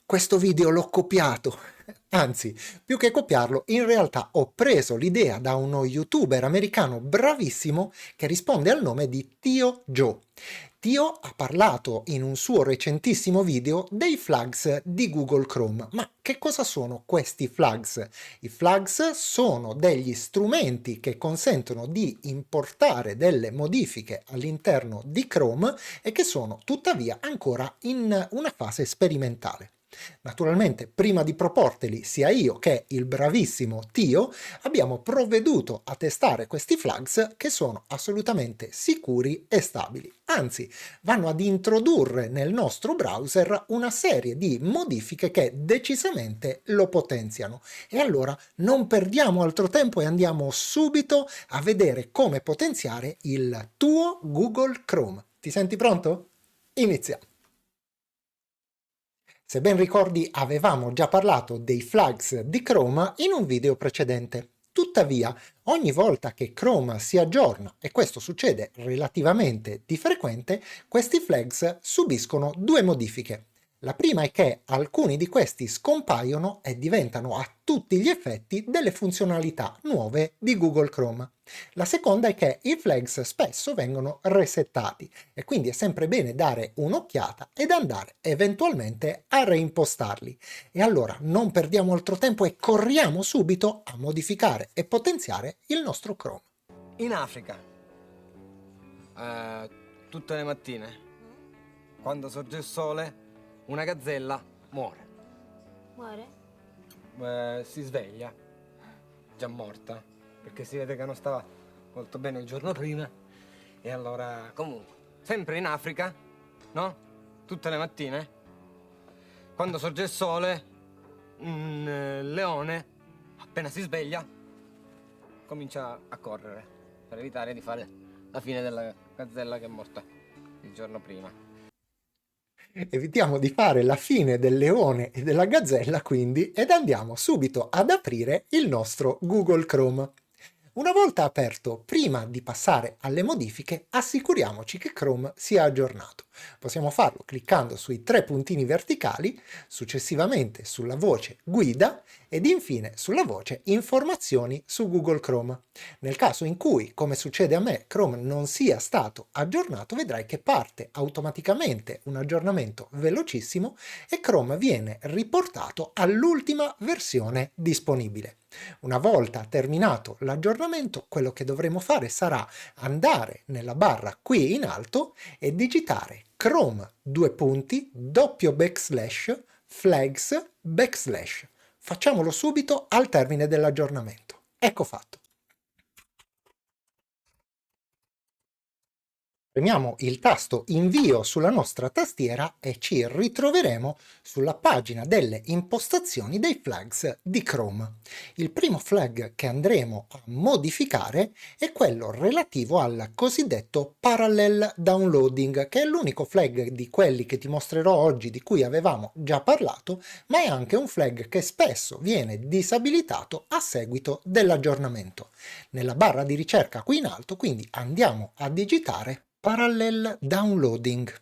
questo video l'ho copiato. Anzi, più che copiarlo, in realtà ho preso l'idea da uno youtuber americano bravissimo che risponde al nome di Tio Joe. Tio ha parlato in un suo recentissimo video dei flags di Google Chrome. Ma che cosa sono questi flags? I flags sono degli strumenti che consentono di importare delle modifiche all'interno di Chrome e che sono tuttavia ancora in una fase sperimentale. Naturalmente, prima di proporteli sia io che il bravissimo Tio, abbiamo provveduto a testare questi flags che sono assolutamente sicuri e stabili. Anzi, vanno ad introdurre nel nostro browser una serie di modifiche che decisamente lo potenziano. E allora non perdiamo altro tempo e andiamo subito a vedere come potenziare il tuo Google Chrome. Ti senti pronto? Iniziamo! Se ben ricordi, avevamo già parlato dei flags di Chrome in un video precedente. Tuttavia, ogni volta che Chrome si aggiorna, e questo succede relativamente di frequente, questi flags subiscono due modifiche. La prima è che alcuni di questi scompaiono e diventano a tutti gli effetti delle funzionalità nuove di Google Chrome. La seconda è che i flags spesso vengono resettati e quindi è sempre bene dare un'occhiata ed andare eventualmente a reimpostarli. E allora non perdiamo altro tempo e corriamo subito a modificare e potenziare il nostro Chrome. In Africa, tutte le mattine, quando sorge il sole, una gazzella muore. Muore? Si sveglia, già morta, perché si vede che non stava molto bene il giorno prima. E allora, comunque, sempre in Africa, no? Tutte le mattine, quando sorge il sole, un leone, appena si sveglia, comincia a correre per evitare di fare la fine della gazzella che è morta il giorno prima. Evitiamo di fare la fine del leone e della gazzella quindi ed andiamo subito ad aprire il nostro Google Chrome. Una volta aperto, prima di passare alle modifiche, assicuriamoci che Chrome sia aggiornato. Possiamo farlo cliccando sui tre puntini verticali, successivamente sulla voce Guida ed infine sulla voce Informazioni su Google Chrome. Nel caso in cui, come succede a me, Chrome non sia stato aggiornato, vedrai che parte automaticamente un aggiornamento velocissimo e Chrome viene riportato all'ultima versione disponibile. Una volta terminato l'aggiornamento, quello che dovremo fare sarà andare nella barra qui in alto e digitare Chrome /flags/. Facciamolo subito al termine dell'aggiornamento. Ecco fatto. Premiamo il tasto invio sulla nostra tastiera e ci ritroveremo sulla pagina delle impostazioni dei flags di Chrome. Il primo flag che andremo a modificare è quello relativo al cosiddetto parallel downloading, che è l'unico flag di quelli che ti mostrerò oggi di cui avevamo già parlato, ma è anche un flag che spesso viene disabilitato a seguito dell'aggiornamento. Nella barra di ricerca qui in alto, quindi andiamo a digitare Parallel Downloading.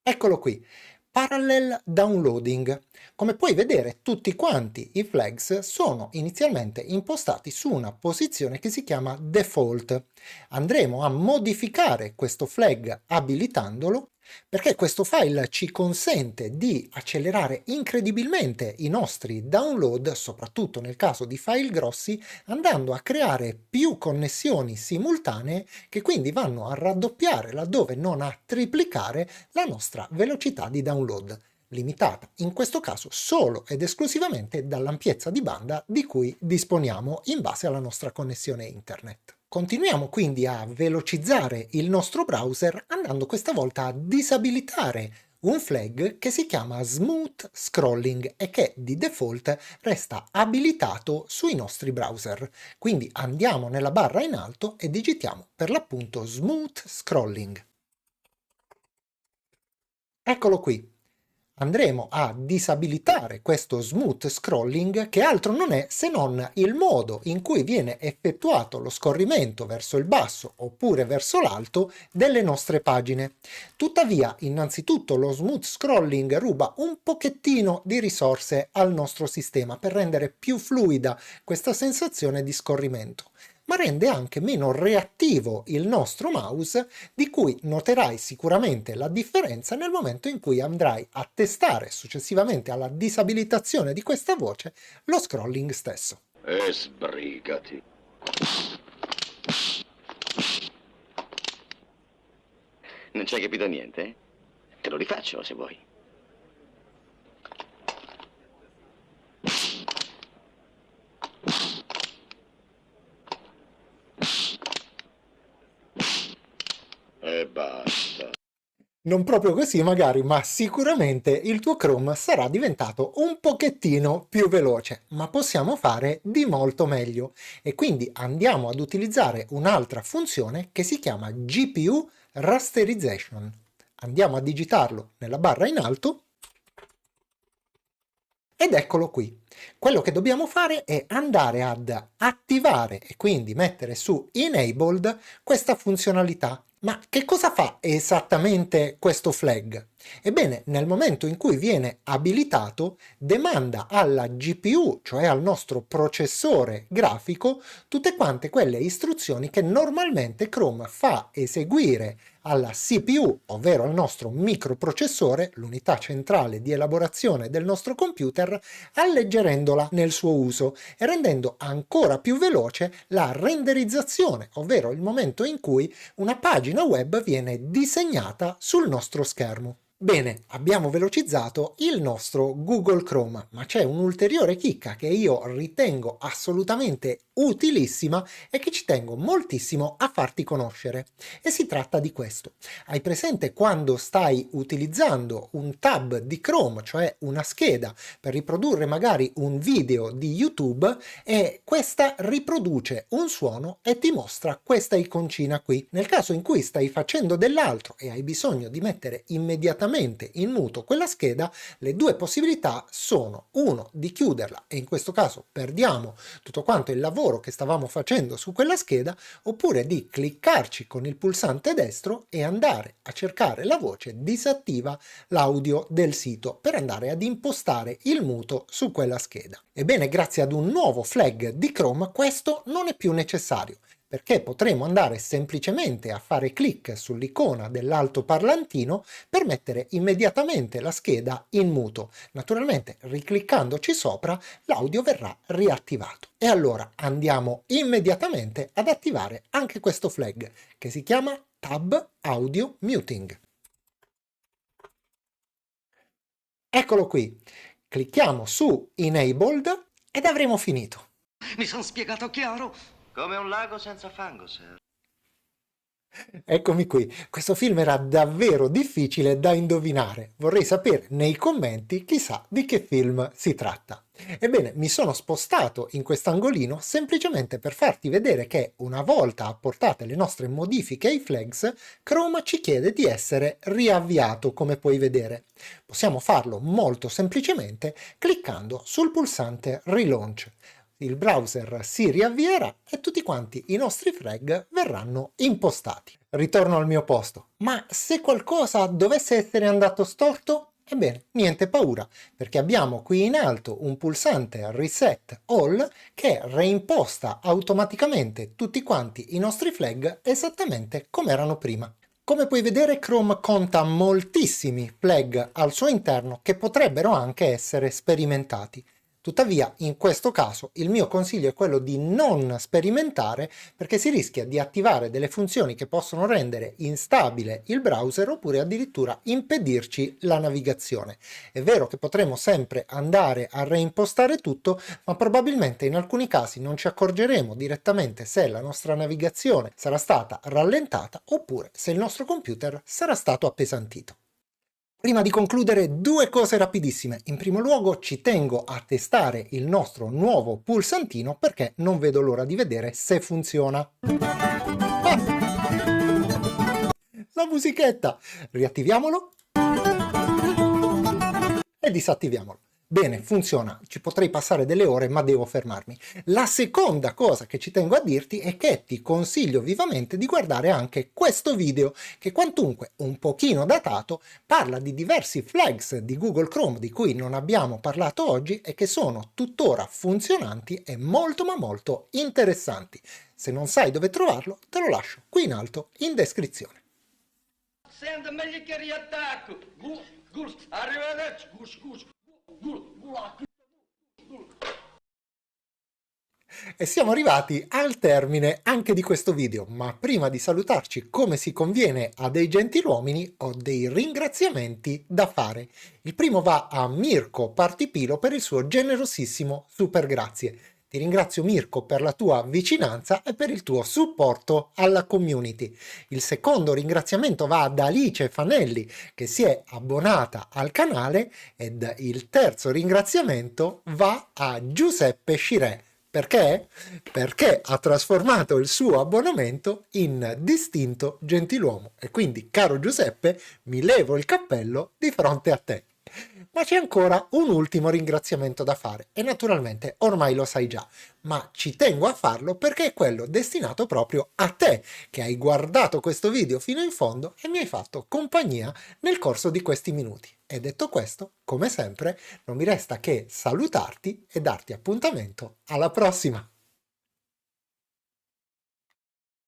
Eccolo qui, Parallel Downloading. Come puoi vedere, tutti quanti i flags sono inizialmente impostati su una posizione che si chiama Default. Andremo a modificare questo flag abilitandolo perché questo file ci consente di accelerare incredibilmente i nostri download, soprattutto nel caso di file grossi, andando a creare più connessioni simultanee che quindi vanno a raddoppiare laddove non a triplicare la nostra velocità di download, limitata in questo caso solo ed esclusivamente dall'ampiezza di banda di cui disponiamo in base alla nostra connessione internet. Continuiamo quindi a velocizzare il nostro browser andando questa volta a disabilitare un flag che si chiama Smooth Scrolling e che di default resta abilitato sui nostri browser. Quindi andiamo nella barra in alto e digitiamo per l'appunto Smooth Scrolling. Eccolo qui. andremo a disabilitare questo smooth scrolling, che altro non è se non il modo in cui viene effettuato lo scorrimento verso il basso oppure verso l'alto delle nostre pagine. Tuttavia, innanzitutto lo smooth scrolling ruba un pochettino di risorse al nostro sistema per rendere più fluida questa sensazione di scorrimento, ma rende anche meno reattivo il nostro mouse, di cui noterai sicuramente la differenza nel momento in cui andrai a testare successivamente alla disabilitazione di questa voce lo scrolling stesso. Sbrigati. Non ci hai capito niente? Te lo rifaccio se vuoi. E basta. Non proprio così magari, ma sicuramente il tuo Chrome sarà diventato un pochettino più veloce, ma possiamo fare di molto meglio. E quindi andiamo ad utilizzare un'altra funzione che si chiama GPU Rasterization. Andiamo a digitarlo nella barra in alto ed eccolo qui. Quello che dobbiamo fare è andare ad attivare e quindi mettere su Enabled questa funzionalità. Ma che cosa fa esattamente questo flag? Ebbene, nel momento in cui viene abilitato, demanda alla GPU, cioè al nostro processore grafico, tutte quante quelle istruzioni che normalmente Chrome fa eseguire alla CPU, ovvero al nostro microprocessore, l'unità centrale di elaborazione del nostro computer, alleggerendola nel suo uso e rendendo ancora più veloce la renderizzazione, ovvero il momento in cui una pagina web viene disegnata sul nostro schermo. Bene, abbiamo velocizzato il nostro Google Chrome, ma c'è un'ulteriore chicca che io ritengo assolutamente utilissima e che ci tengo moltissimo a farti conoscere. E si tratta di questo. Hai presente quando stai utilizzando un tab di Chrome, cioè una scheda, per riprodurre magari un video di YouTube e questa riproduce un suono e ti mostra questa iconcina qui. Nel caso in cui stai facendo dell'altro e hai bisogno di mettere immediatamente in muto quella scheda, le due possibilità sono: uno, di chiuderla e in questo caso perdiamo tutto quanto il lavoro che stavamo facendo su quella scheda, oppure di cliccarci con il pulsante destro e andare a cercare la voce disattiva l'audio del sito per andare ad impostare il muto su quella scheda. Ebbene, grazie ad un nuovo flag di Chrome questo non è più necessario, perché potremo andare semplicemente a fare clic sull'icona dell'altoparlantino per mettere immediatamente la scheda in muto. Naturalmente, ricliccandoci sopra, l'audio verrà riattivato. E allora andiamo immediatamente ad attivare anche questo flag, che si chiama Tab Audio Muting. Eccolo qui. Clicchiamo su Enabled ed avremo finito. Mi sono spiegato chiaro? Come un lago senza fango, sir. Eccomi qui, questo film era davvero difficile da indovinare. Vorrei sapere nei commenti, chissà di che film si tratta. Ebbene, mi sono spostato in quest'angolino semplicemente per farti vedere che una volta apportate le nostre modifiche ai flags, Chrome ci chiede di essere riavviato, come puoi vedere. Possiamo farlo molto semplicemente cliccando sul pulsante Relaunch. Il browser si riavvierà e tutti quanti i nostri flag verranno impostati. Ritorno al mio posto. Ma se qualcosa dovesse essere andato storto? Ebbene, niente paura, perché abbiamo qui in alto un pulsante Reset All che reimposta automaticamente tutti quanti i nostri flag esattamente come erano prima. Come puoi vedere, Chrome conta moltissimi flag al suo interno che potrebbero anche essere sperimentati. Tuttavia, in questo caso, il mio consiglio è quello di non sperimentare, perché si rischia di attivare delle funzioni che possono rendere instabile il browser oppure addirittura impedirci la navigazione. È vero che potremo sempre andare a reimpostare tutto, ma probabilmente in alcuni casi non ci accorgeremo direttamente se la nostra navigazione sarà stata rallentata oppure se il nostro computer sarà stato appesantito. Prima di concludere, due cose rapidissime. In primo luogo ci tengo a testare il nostro nuovo pulsantino perché non vedo l'ora di vedere se funziona. La musichetta! Riattiviamolo. e disattiviamolo. Bene, funziona, ci potrei passare delle ore, ma devo fermarmi. La seconda cosa che ci tengo a dirti è che ti consiglio vivamente di guardare anche questo video, che quantunque un pochino datato, parla di diversi flags di Google Chrome di cui non abbiamo parlato oggi e che sono tuttora funzionanti e molto ma molto interessanti. Se non sai dove trovarlo, te lo lascio qui in alto in descrizione. Senta meglio che riattacco. Arrivederci. E siamo arrivati al termine anche di questo video, ma prima di salutarci come si conviene a dei gentiluomini ho dei ringraziamenti da fare. Il primo va a Mirko Partipilo per il suo generosissimo super grazie. Ti ringrazio Mirko per la tua vicinanza e per il tuo supporto alla community. Il secondo ringraziamento va ad Alice Fanelli che si è abbonata al canale ed il terzo ringraziamento va a Giuseppe Scirè. Perché? Perché ha trasformato il suo abbonamento in distinto gentiluomo e quindi, caro Giuseppe, mi levo il cappello di fronte a te. Ma c'è ancora un ultimo ringraziamento da fare e naturalmente ormai lo sai già, ma ci tengo a farlo perché è quello destinato proprio a te che hai guardato questo video fino in fondo e mi hai fatto compagnia nel corso di questi minuti. E detto questo, come sempre, non mi resta che salutarti e darti appuntamento alla prossima!